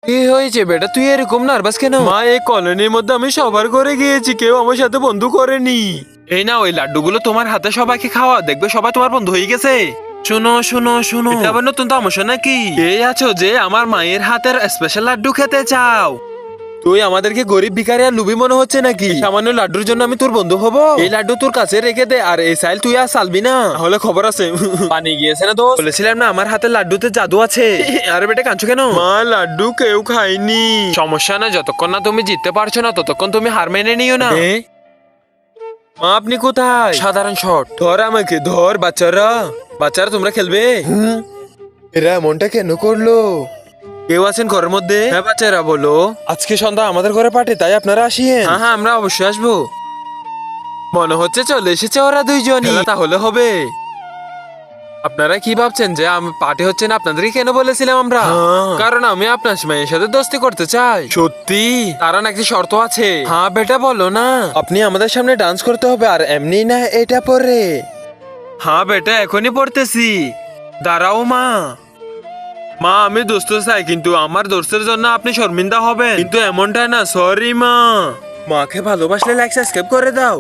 কি হয়েছে বেটা, তুই এরকম নার্ভাস কেন? মা, এই কলোনির মধ্যে আমি সবার ঘরে গিয়েছি, কেউ আমার সাথে বন্ধু করেনি। এই না, ওই লাড্ডুগুলো তোমার হাতে সবাইকে খাওয়া, দেখবে সবাই তোমার বন্ধু হয়ে গেছে। শোনো শোনো শোনো, এটা আবার নতুন তামাশা নাকি? এই আছো যে আমার মায়ের হাতের স্পেশাল লাড্ডু খেতে চাও? তুই আমাদেরকে গরিব ভিখারি আর লুবি মনে হচ্ছে নাকি? সামান্য লাড্ডুর জন্য আমি তোর বন্ধু হব? এই লাড্ডু তোর কাছে রেখে দে, আর এই সাইল তুই আর চালবি না, হলে খবর আছে। পানি গিয়েছে না তো? বলেছিলাম না আমার হাতের লাড্ডুতে জাদু আছে। আরে বেটা কাঁদছো কেন? মা, লাড্ডু কেউ খায়নি। সমস্যা না, যতক্ষণ না তুমি জিততে পারছো না ততক্ষণ তুমি হার মেনে নিও না। মা, আপনি কোথায়? সাধারণ শট। ধর আমাকে, ধর। বাচ্চারা তোমরা খেলবে? এরা এমনটা কেন করলো? কেউ আছেন ঘরের মধ্যে? হ্যাঁ বাচ্চারা, বলো। আজকে সন্ধ্যা আমাদের ঘরে পার্টি, তাই আপনারা আসিয়েন। হ্যাঁ হ্যাঁ, আমরা অবশ্যই আসবো। মনে হচ্ছে চলে এসেছে ওরা দুইজনই। তাহলে হবে। আপনারা কি ভাবছেন যে আমি পার্টি হচ্ছে না? আপনাদেরকে কেন বলেছিলাম আমরা? কারণ আমি আপনার মেয়ের সাথে দোস্তি করতে চাই। সত্যি? তারা নাকি শর্ত আছে? হ্যাঁ বেটা, বলো না। আপনি আমাদের সামনে ডান্স করতে হবে, আর এমনি না এটা পরে। হ্যাঁ বেটা, এখনই পড়তেছি। দাঁড়াও মা। মা, আমি দোস্ত চাই, কিন্তু আমার দোস্তের জন্য আপনি শর্মিন্দা হবেন, কিন্তু এমনটা না। সরি মা। মাকে ভালোবাসলে লাইক সাবস্ক্রাইব করে দাও।